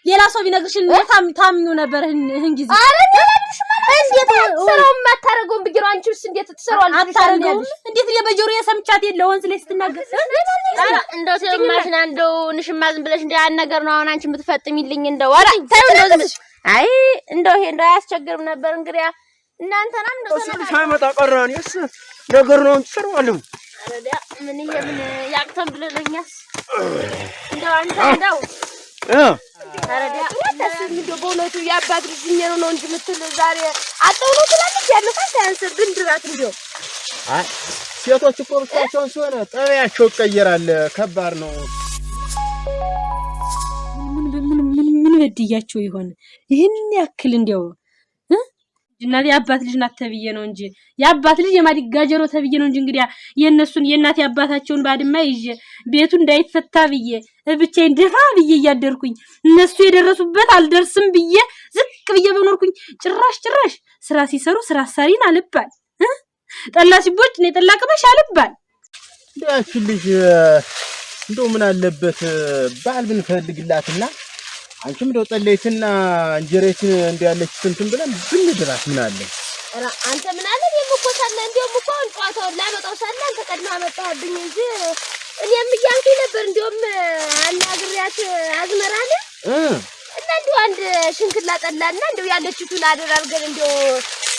ሌላ ሰው ቢነግርሽ ታምኙ ነበር ይህን ጊዜ አረኔ ለምንሽ ማለት እንዴት ሰራው ማታረገው ቢግሩ አንቺስ እንዴት ትሰራዋለሽ አታረገው እንዴት ለበጆሮ የሰምቻት የለውን ስለዚህ ትናገር አራ እንደው ሰማሽና እንደው ንሽማ ዝም ብለሽ እንደ ያን ነገር ነው አሁን አንቺ የምትፈጥሚልኝ እንደው አራ ታዩ እንደው አይ እንደው ይሄ እንደው አያስቸግርም ነበር እንግዲያ እናንተና እንደው እሱ ሳይመጣ ቀራንስ ነገር ነው ትሰራዋለሁ አረዳ ምን ይሄምን ያቅተም ብለኛስ እንደው አንተ እንደው አረዳ ወጣስ እንደው በእውነቱ ያባት ልጅኝ ነው እንጂ ምትል ዛሬ አጠውሎ ትላለች ያለው ሳይንስ ግንድራት እንደው አይ ሴቶች እኮ ብቻቸውን ሲሆን ጠባያቸው ይቀየራል ከባድ ነው ምን በድያቸው ይሆን ይሄን ያክል እንደው እናቴ አባት ልጅ ናት ተብዬ ነው እንጂ ያባት ልጅ የማዲጋጀሮ ተብዬ ነው እንጂ እንግዲያ የነሱን የናቴ አባታቸውን ባድማ ይዤ ቤቱ እንዳይፈታ ብዬ ብቻዬን ደፋ ብዬ እያደርኩኝ እነሱ የደረሱበት አልደርስም ብዬ ዝቅ ብዬ በኖርኩኝ ጭራሽ ስራ ሲሰሩ ስራ አሳሪን አልባል ጠላ ሲቦጭ ነው ጠላ ቅመሽ አልባል ዳሽ ልጅ እንደው ምን አለበት ባል ብንፈልግላትና አንቺም ደው ጠለይትና እንጀሬትን እንዲያለች እንትን ብለን ብንድራት ምን አለ አራ አንተ ምን አለ የምቆታለ እንደውም እኮ ጧታው ላመጣው ሳለ አንተ ቀድማ መጣህብኝ እንጂ እኔም እያልኩኝ ነበር እንደውም አናግሪያት አዝመራለ እና እንደው አንድ ሽንክላ ጠላና እንደው ያለችቱን አደር አድርገን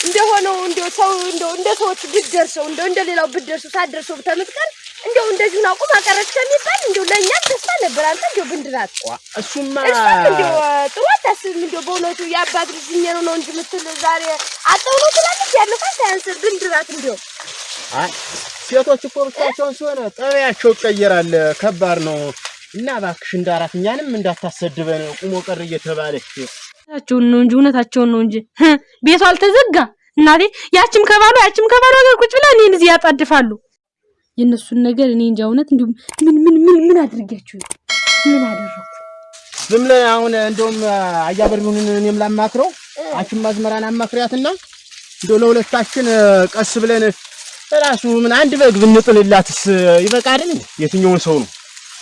እንደሆነው እንደው ሰው እንደው እንደ ሰዎች ብትደርሰው እንደው እንደሌላው ብትደርሰው ታደርሰው ተምትቀር እንደው እንደዚህ ነው ቁም አቀረች ከሚባል እንደው ለኛም ተስፋ ነበር አንተ እንደው ብንድራት እሱማ እንደው ጥሩ አታስብ እንደው በእውነቱ ያባት ልጅኝ ነው እንጂ ምትል ዛሬ አጠውሎ ትላለች ያለው ሳይንስ ብንድራት እንደው አይ ሴቶች እኮ ብቻቸውን ሲሆን ጠባያቸው ይቀየራል ከባድ ነው እና እባክሽ እንዳራት እኛንም እንዳታሰድበን ቁሞ ቀር እየተባለች ታቸውን ነው እንጂ እውነታቸውን ነው እንጂ ቤቱ አልተዘጋ እናቴ ያችም ከባሉ ጋር ቁጭ ብላ እኔን እዚህ ያጣድፋሉ የነሱን ነገር እኔ እንጃ እውነት እንዴ ምን አድርጋችሁ ምን አደረኩ ዝም ላይ አሁን እንደውም አያበሩን እኔም ላማክረው አንቺም ማዝመራን አማክሪያትና እንደው ለሁለታችን ቀስ ብለን ራሱ ምን አንድ በግ ብንጥልላትስ ይበቃ አይደል የትኛውን ሰው ነው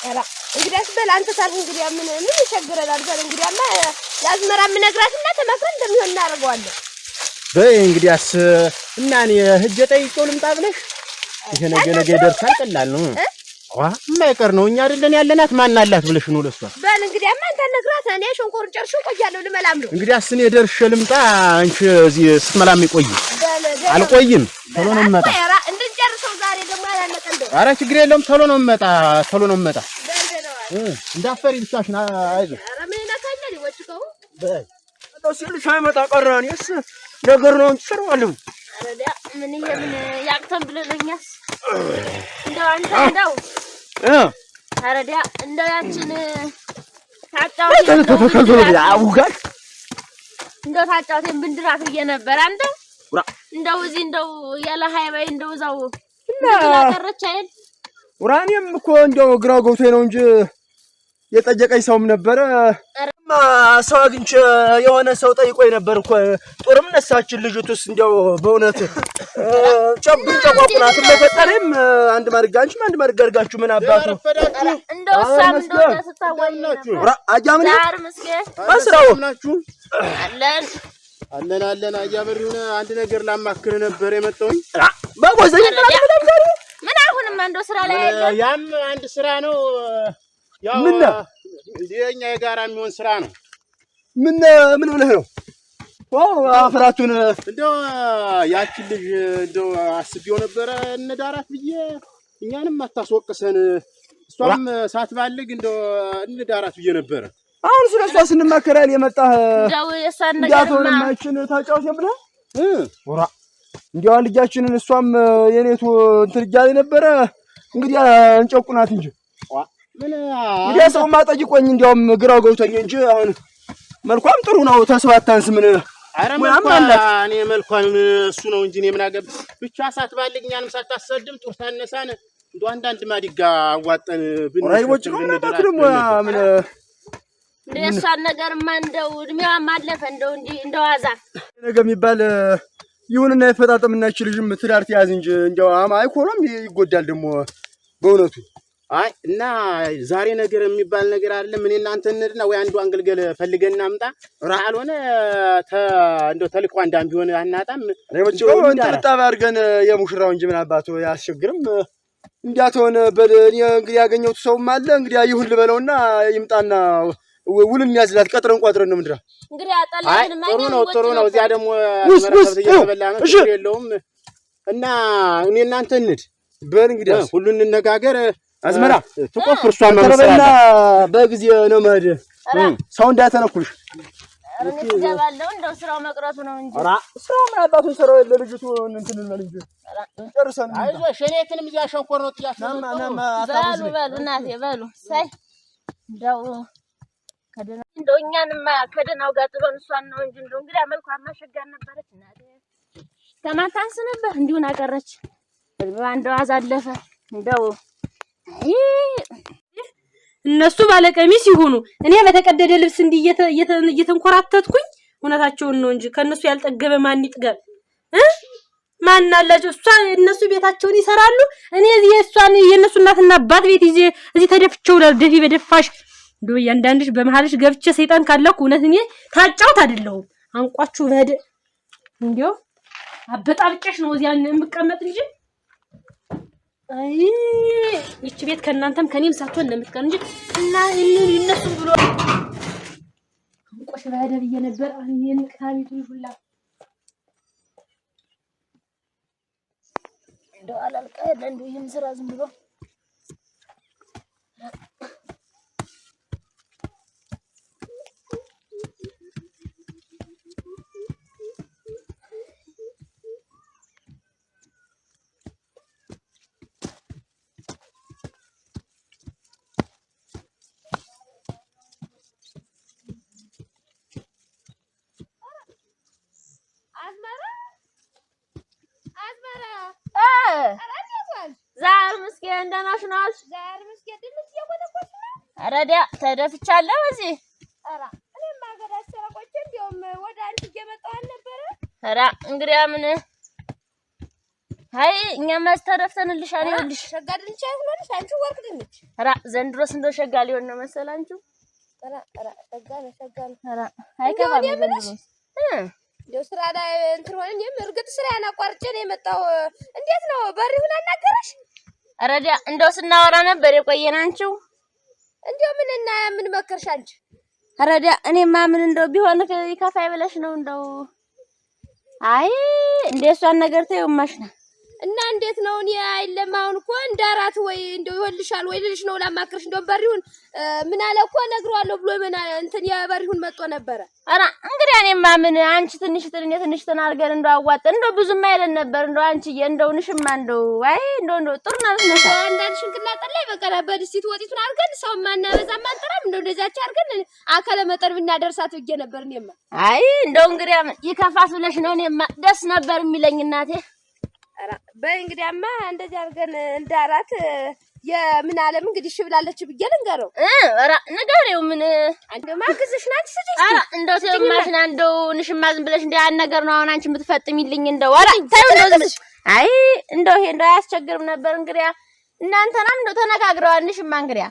አራ እንግዲያስ በል አንተ ታል እንግዲያ ምን ይቸግረናል ታል እንግዲያማ ያዝመራ ምን ነግራትና ተማክረን እንደሚሆን እናደርገዋለን በይ እንግዲያስ እና እኔ ሂጅ ጠይቄው ልምጣ ብለሽ ይሄ ነገ ይደርሳል ቀላል ነው የማይቀር ነው እኛ አይደለን ያለናት ማን አላት ብለሽ ነው ለሷ በል እንግዲያማ አንተ ነግራት እኔ ሾንኮሩን ጨርሼ ቆያለሁ ልመላም ነው እንግዲያስ እኔ ደርሼ ልምጣ አንቺ እዚህ ስትመላም ይቆይ አልቆይም ቶሎ ነው መጣ አራ እንድንጨርሰው ዛሬ ደግሞ ያላለቀ እንደው አራ ችግር የለውም ቶሎ ነው መጣ እንዳፈሪ ብቻሽን አይዞ አራ ምን ነካኛል ይወጭከው በይ እንደው ሲልሽ አይመጣ ቀራንስ ነገር ነው ትሰራዋለሁ አረዳ ምን ይሄምን ያቅተም ብለኛስ እንደው አንተ እንደው አረዳ እንደው ያችን ታጫውተኝ አውጋት እንደው ታጫውተኝ ብንድራት ነበር አንተ እንደው እዚህ እንደው ያለ ሃይባይ እንደው ዛው እና ቀረች አይደል ኡራኒም እኮ እንደው ግራው ገብቶኝ ነው እንጂ የጠየቀኝ ሰውም ነበረ ሰው አግኝቼ የሆነ ሰው ጠይቆኝ ነበር እኮ ጦርም ነሳችን ልጅቱስ እንደው በእውነት ጨብን ተቋቁናት ለፈጠረም አንድ ማርጋንችም አንድ ማርጋርጋችሁ ምን አባቱ እንደው ሳም እንደው ተስታወይናችሁ አጃምን ዳር መስገን አስራው ናችሁ አለን አያበሪውና አንድ ነገር ላማክር ነበር የመጣውኝ ባጎዘኝ ምን አሁንም እንደው ስራ ላይ አይደል ያም አንድ ስራ ነው ያው የኛ የጋራ የሚሆን ስራ ነው ምን ብለህ ነው አፍራቱን እንደው ያቺ ልጅ እንደው አስቢው ነበር እንዳራት ብዬ እኛንም አታስወቅሰን እሷም ሳትባልግ እንደው እንዳራት ብዬ ነበር አሁን ስለሷ ስንመከራል የመጣህ እንደው የሳን ነገር ማችን ታጫውሽ ብለህ ወራ እንደው ልጃችንን እሷም የኔቱ እንትን እያለ ነበር እንግዲህ እንጨቁናት እንጂ ምን ሰው ማጠይቆኝ እንደውም ግራው ገብቶኝ እንጂ አሁን መልኳም ጥሩ ነው ተስባታንስ ምን አረመልኳን እኔ መልኳን እሱ ነው እንጂ እኔ ምን አገብ ብቻ ሳትባልግኛንም ሳታሰድም ጦር ታነሳን እንደው አንዳንድ ማዲጋ አዋጠን ብንወጭ ነው ምን ለሳን ነገርማ እንደው እድሜዋ ማለፈ እንደው እንጂ እንደው አዛ ነገ የሚባል ይሁንና ይፈጣጠምና እቺ ልጅም ትዳር ትያዝ እንጂ እንደው አይኮንም ይጎዳል ደግሞ በእውነቱ አይ እና ዛሬ ነገር የሚባል ነገር አለ። ምን እናንተ እንድና ወይ አንዱ አንገልገል ፈልገና አምጣ ራአልሆነ እንደው ተልኮ አንዳም ቢሆን አናጣም። ለወጭው እንጥጣብ አድርገን የሙሽራው እንጂ ምን አባቱ ያስቸግርም እንዲያተሆነ በል እንግዲህ ያገኘሁት ሰውም አለ እንግዲህ ይሁን ልበለውና ይምጣና ውልም ያዝላት ቀጥረን ቋጥረን ነው ምድራ እንግዲህ አጣላልን ማን ጥሩ ነው። እዚያ ደግሞ መረከብ እየተበላ ነው የለውም እና እኔ እናንተ እንድ በል እንግዲህ ሁሉን እንነጋገር። አዝመራ ትቆፍር እሷን መሰለና በጊዜ ነው መሄድ ሰው እንዳያተነኩልሽ እገባለሁ። እንደው ስራው መቅረቱ ነው እንጂ ስራው ምን አባቱን ሰራው ለልጅቱ እንትን ነው እንጂ ጨርሰን አይዞሽ እኔትንም እዚያ ሸንኮር ነው በሉ እናቴ በሉ ሳይ እንደው እንደው እኛንማ ከደናው ጋር ጥሎን እሷን ነው እንጂ እንደው እንግዲህ መልኳማ ሸጋን ነበረች እናቴ ከማታንስ ነበር እንዲሁን አቀረች እንደው አዛለፈ እንደው እነሱ ባለቀሚስ ይሁኑ እኔ በተቀደደ ልብስ እንዲህ እየተንኮራተትኩኝ እውነታቸውን ነው እንጂ ከነሱ ያልጠገበ ማን ይጥገብ ማን አላቸው? እነሱ ቤታቸውን ይሰራሉ። እኔ እዚህ የነሱ እናትና አባት ቤት እዚህ ተደፍቸው ደፊ በደፋሽ እንደው ያንዳንድሽ በመሃልሽ ገብቼ ሰይጣን ካላኩ እውነት እኔ ታጫውት አይደለሁም አንቋችሁ በደ እንዴው አበጣብጨሽ ነው እዚያ የምቀመጥ እንጂ አይ ይቺ ቤት ከእናንተም ከኔም ሳትሆን እንደምትቀር እንጂ እና እነሱ ብሎ አንቆሽ በደ ብዬ ነበር። አየን ካቢቱ ሁላ እንደው አላልቀለ እንደው ይሄን ስራ ዝም ብሎ ዛር ምስኪን እንደናሽ ናት። ዛር ምስኪን ድንች የቆነቆች ነው። አረዲያ ተደፍቻለሁ እዚህ። አራ እኔማ ገዳስ ሰራቆች እንደውም ወደ አንቺ እየመጣሁ አልነበረ። አራ እንግዲያ ምን አይ እኛማ ተደፍተንልሻል። ይኸውልሽ ሸጋ ድንች አይሆንልሽ አንቺ ወርቅ ድንች። አራ ዘንድሮስ እንደው ሸጋ ሊሆን ነው መሰል አንቺ። አራ ሸጋ ነው። አራ አይከፋም ዘንድሮስ እንደው ስራ ላይ እንትን ሆነ እኔም እርግጥ ስራ ያናቋርጬ ነው የመጣው። እንዴት ነው በሪሁን አናገረሽ? አረዲያ እንደው ስናወራ ነበር የቆየን አንቺው። እንደው ምን መከርሽ አንቺ? አረዲያ እኔማ ምን እንደው ቢሆን ይከፋይ ብለሽ ነው እንደው አይ እንደሷን ነገር ተይውማሽ ነው እና እንዴት ነው እኔ አይለም አሁን እኮ እንዳራት ወይ እንደው ይወልሻል ወይ ልልሽ ነው ላማክርሽ። እንደው በሪሁን ምን አለ እኮ ነግሯለሁ ብሎ ምን እንትን የበሪሁን መጥቶ ነበረ። አራ እንግዲህ እኔማ ምን አንቺ ትንሽ ተናርገን እንደው አዋጠን እንደው ብዙም አይደል ነበር እንደው አንቺዬ እንደው ንሽማ እንደው አይ እንደው ጥሩ ነው ነሳ አንዳንድ ሽንክላ ጠላይ በቀራ በድስቲት ወጢቱን አርገን ሰው ማናበዛ ማንጠራም እንደው እንደዛች አርገን አከለ መጠን ብናደርሳት ብዬ ነበር። እኔማ አይ እንደው እንግዲህ ይከፋስ ብለሽ ነው እኔማ ደስ ነበር የሚለኝ እናቴ። አራ በእንግዲያማ እንደዚህ አርገን እንዳራት የምን ዓለም እንግዲህ ሽብላለች ብዬ ልንገረው። አራ ንገሪው ምን አንዴ ማግዝሽ ናንቺ ስጪ። አራ እንደው ተማሽና እንደው ንሽማ ዝም ብለሽ እንደ ያን ነገር ነው አሁን አንቺ የምትፈጥሚልኝ እንደው አራ ታዩ እንደው አይ እንደው ይሄ እንደው አያስቸግርም ነበር። እንግዲያ እናንተናም እንደው ተነጋግረዋል። ንሽማ እንግዲያ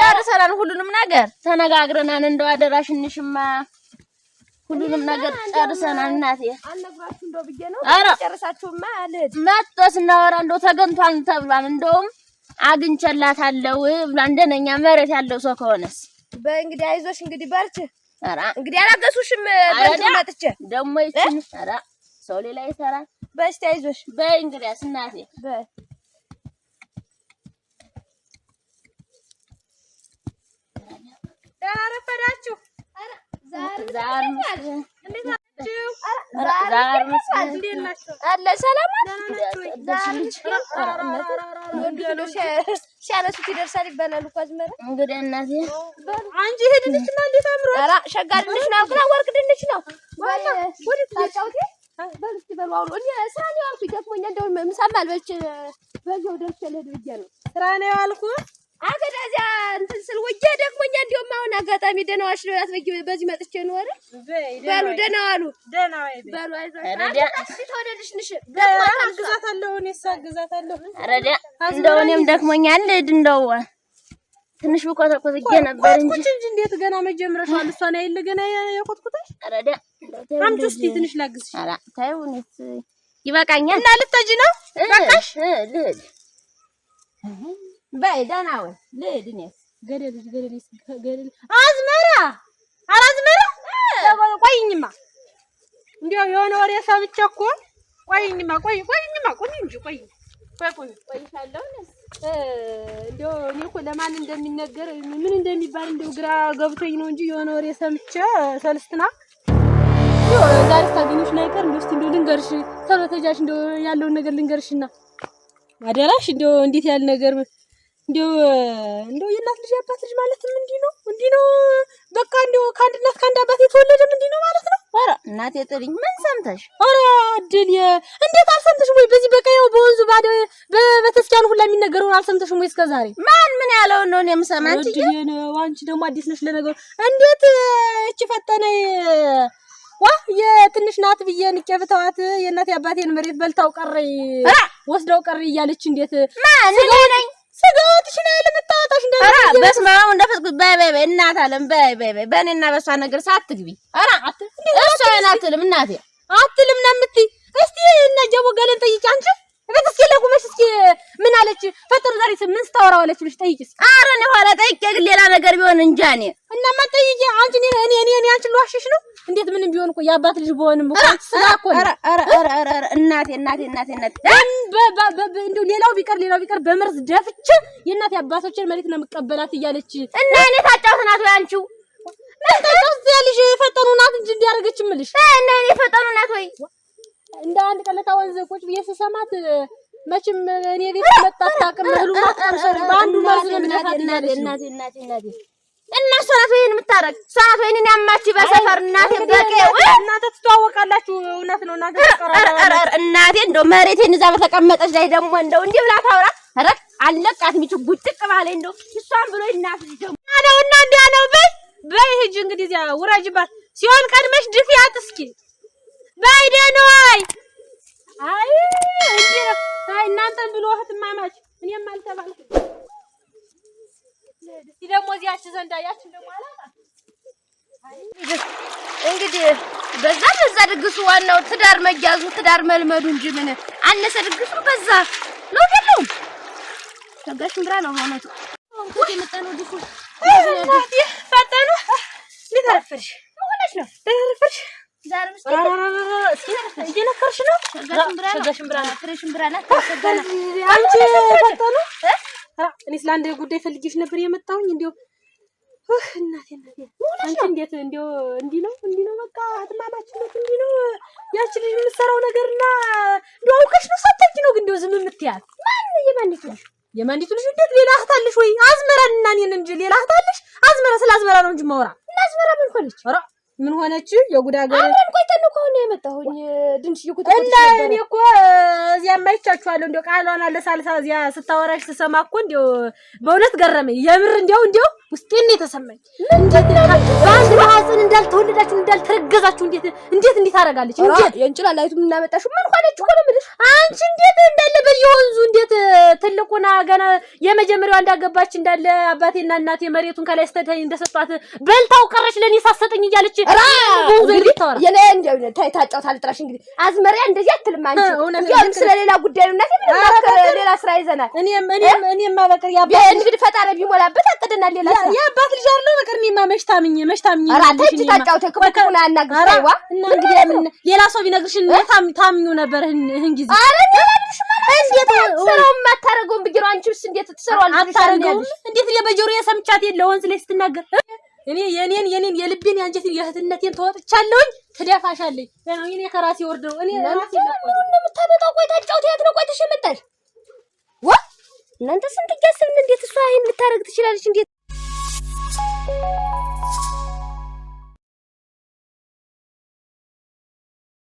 ጨርሰናል ሁሉንም ነገር ተነጋግረናል። እንደው አደራሽ ንሽማ ሁሉንም ነገር ጨርሰናል እናቴ። አልነግራችሁ እንደው ብዬ ነው ጨርሳችሁማ አልሄድ መጥቶ ስናወራ እንደው ተገንቷል ተብሏል። እንደውም አግኝቼላታለሁ ብላ እንደነኛ መሬት ያለው ሰው ከሆነስ በእንግዲህ አይዞሽ እንግዲህ በርቺ። አራ እንግዲህ አላገሱሽም በእንግዲህ መጥቼ ደሞ ይችን አራ ሰው ሌላ ይሰራል። በስቲ አይዞሽ በይ እንግዲያስ እናቴ በይ ያረፈዳችሁ ዛር እንዴት ናችሁ? ዛር እንዴት ናችሁ? አለ ሰላም ሲያነሱት ይደርሳል ይባላል እኮ አዝመራ። እንግዲህ እናቴ አንቺ ሄድልሽና እንዴት አምሮ ኧረ ሸጋ ድንች ነው ግን ወርቅ ድንች ነው። ወደ ታጫውቴ በልስቲ በማውሎ እኔ ስራ ነው ያልኩኝ ደክሞኛል። እንደው ምሳም አልበልች በዚያው ደርሼ ልሄድ ብዬሽ ነው። ስራ ነው ያልኩ አገዳ እዚያ እንትን ስል ወጀ ደክሞኛ እንደውም አሁን አጋጣሚ ደህና ዋልሽ ነው ያስበጊ በዚህ መጥቼ ነው አይደል በሉ ደህና ዋሉ ደህና ወይ በሉ አይዞሽ ተወደድሽ ንሽ አግዛታለሁ እኔስ አግዛታለሁ አረዳ እንደው እኔም ደክሞኛል እንደው ትንሽ ብቆጠቆጥ ነበር እንጂ እንዴት ገና መጀመረሻል እሷን አይል ገና የቆጥቁታሽ አረዳ አምጪ እስቲ ትንሽ ላግዝሽ አላ ታዩ እኔስ ይበቃኛል እና ልትሄጂ ነው በቃሽ ልሂድ በይ ደህና ወይ ልሂድ እኔስ ገደል አዝመራ አዝመራ ቆይኝማ እንዴው የሆነ ወሬ ሰምቼ እኮ ቆይኝማ ቆይሻለሁ እንደው እኔ እኮ ለማን እንደሚነገር ምን እንደሚባል እንደው ግራ ገብቶኝ ነው እንጂ የሆነ ወሬ ሰምቼ ሰልስትና ዛሬ ታገኙሽ ናይቀር እንደው እስቲ እንደው ልንገርሽ ቶሎ ተጃሽ እንደው ያለውን ነገር ልንገርሽና አደራሽ እንደው እንዴት ያለ ነገር እንደው የእናት ልጅ አባት ልጅ ማለትም እንዲህ ነው በቃ እንደው ከአንድ እናት ከአንድ አባት የተወለደም እንዲህ ነው ማለት ነው። ኧረ እናቴ ጥሪኝ ምን ሰምተሽ? ኧረ አድል እንዴት አልሰምተሽም ወይ? በዚህ በቃ ያው በወንዙ ባዶ በተስኪያኑ ሁላ የሚነገረውን አልሰምተሽም ወይ? እስከዛሬ ምን ያለውን ነው የምሰማ? አንቺ ደግሞ አዲስ ነሽ ለነገሩ። እንዴት እቺ ፈጠነ የትንሽ ናት ብዬ ንቄ ብተዋት የእናቴ አባቴን መሬት በልታው ቀረ ወስደው ቀረ እያለች እንዴት ማን ነኝ ስጋውትሽ ነው ለምታወጣሽ እንደዚህ በስማው እንደፈትኩ በይ እናት አለም በይ በእኔና በሷ ነገር ሳትግቢ ኧረ እሷ አትልም እናቴ አትልም ነው የምትይ እስቲ እና ጀቦ ገለን ጠይቂ አንቺ ቤት እስኪ ለቁመሽ እስኪ ምን አለች ፈጥሩ ዛሬ ምን ስታወራው አለች ብለሽ ጠይቂስ ኧረ ነው ኋላ ጠይቄ ግን ሌላ ነገር ቢሆን እንጃ እኔ እና ማጠይቂ አንቺ እኔ አንቺ ልዋሽሽ ነው እንዴት ምንም ቢሆን እኮ የአባት ልጅ በሆንም እኮ ስጋ እኮ ኧረ እናቴ እንደው ሌላው ቢቀር በመርዝ ደፍቼ የእናቴ አባቶችን መሬት ነው የምቀበላት እያለች እና እኔ ታጫውተናት ወይ አንቺው ምን ታጫውት ያለሽ ፈጠኑ ናት እንጂ እንዲያርገች ምልሽ እና እኔ ፈጠኑ ናት ወይ እንደ አንድ ቀለታ ወንዝ ቁጭ ብዬ ስሰማት መቼም እኔ ቤት መጣት ታቅም ሁሉ ማጥቆር በአንዱ መርዝ ነው እናቴ እና ሷት ወይን የምታረግ ሷት ወይን ያማች በሰፈር እናቴ በቀው እናንተ ትተዋወቃላችሁ እውነት ነው እናንተ ተቀራራላችሁ እናቴ እንደው መሬቴን እዛ በተቀመጠች ላይ ደግሞ እንደው እንዲህ ብላ ታውራ ኧረ አለቃት ሚቹ ቡጥቅ ባለ እንደው እሷን ብሎ እናት ልጅ ነው እና እንዲያ ነው በይ ሂጂ እንግዲህ እዚያ ውረጅባት ሲሆን ቀድመሽ ድፊያት እስኪ በይ ደህናይ አይ እንዴ እናንተን ብሎ እህትማማች እኔም አልተባልኩ ለዚህ ደግሞ እዚያች ዘንዳ ያችን ደግሞ አላጣ እንግዲህ በዛ ድግሱ ዋናው ትዳር መያዙ ትዳር መልመዱ እንጂ ምን አነሰ ድግሱ በዛ ነው ገለው ተጋሽም ብራ ነው ማለት ነው የመጣነው ድግሱ እናቴ ፈጠኑ ሊተርፍሽ ሆነሽ ነው ተርፍሽ ዛሬም እየነከርሽ ነው ሽምብራና አንቺ ፈጠኑ እኔ ስላንዴ ጉዳይ ፈልጌሽ ነበር የመጣሁኝ እንደው እናቴ አንቺ እንዴት እንደው እንዲህ ነው በቃ አትማማችነት እንዲህ ነው ያቺ ልጅ የምትሰራው ነገርና እንደው አውቀሽ ነው ሳታውቂ ነው ግን እንደው ዝም የምትያት የማንዲቱ ልጅ እንዴት ሌላ እህት አለሽ ወይ አዝመራና እኔን እንጂ ሌላ እህት አለሽ አዝመራ ስለ አዝመራ ነው እንጂ ማውራ እና አዝመራ ምን ሆነች ምን ሆነች የጉዳ ገረ አሁን ቆይተን ነው ከሆነ የመጣሁኝ ድንሽ ይኩት እና እኔ እኮ እዚያ ማይቻችኋለሁ እንደው ቃሏን አለሳልሳ እዚያ ስታወራሽ ስሰማ እኮ እንደው በእውነት ገረመኝ የምር እንደው ውስጤን የተሰማኝ እንዴት ባንድ ማህፀን እንዳልተወለዳችሁ እንዳልተረገዛችሁ እንዴት አደርጋለች እንዴት የእንጭላላይቱ ምን እናመጣሽ ምን ሆነች እኮ ነው የምልሽ አንቺ እንዴት እንዳለ በየወንዙ እንዴት ትልቁና ገና የመጀመሪያው እንዳገባች እንዳለ አባቴና እናቴ መሬቱን ከላይ ስተታይ እንደሰጧት በልታው ቀረች ለኔ ሳሰጠኝ እያለች የኔ እንደው ታጫውታ ልጥራሽ እንግዲህ አዝመሪያ እንደዚህ አትልም አንቺ ያው ስለሌላ ጉዳይ ነው እናቴ ሌላ ስራ ይዘናል እኔማ በቀር ያባህ እንግዲህ ፈጣሪ ቢሞላበት አቀደናል ሌላ ስራ ያባህ ልጅ አይደለም በቀር እኔማ መሽታምኝ አራተች ታጫውተ ከፈኩና ያናግርሽዋ እና እንግዲህ ሌላ ሰው ቢነግርሽ ታምኙ ነበር ይህን ጊዜ እንዴት ስራውን ማታረገው ብግሮ አንቺስ እንዴት ትሰራዋለሽ አታረገው እንዴት ለበጆሮ የሰምቻት የለ ወንዝ ላይ ስትናገር እኔ የኔን የልቤን ያንጀትን የእህትነቴን ተወጥቻለሁኝ ትደፋሻለኝ ለምን እኔ ከራሴ ወርደው እኔ ራሴ ምን እንደምታመጣው ቆይ ታጫውተ ያት ነው ቆይ ተሸመጣሽ እናንተ ስንት ያሰብን እንዴት እሷ ይሄን ልታረግ ትችላለች እንዴት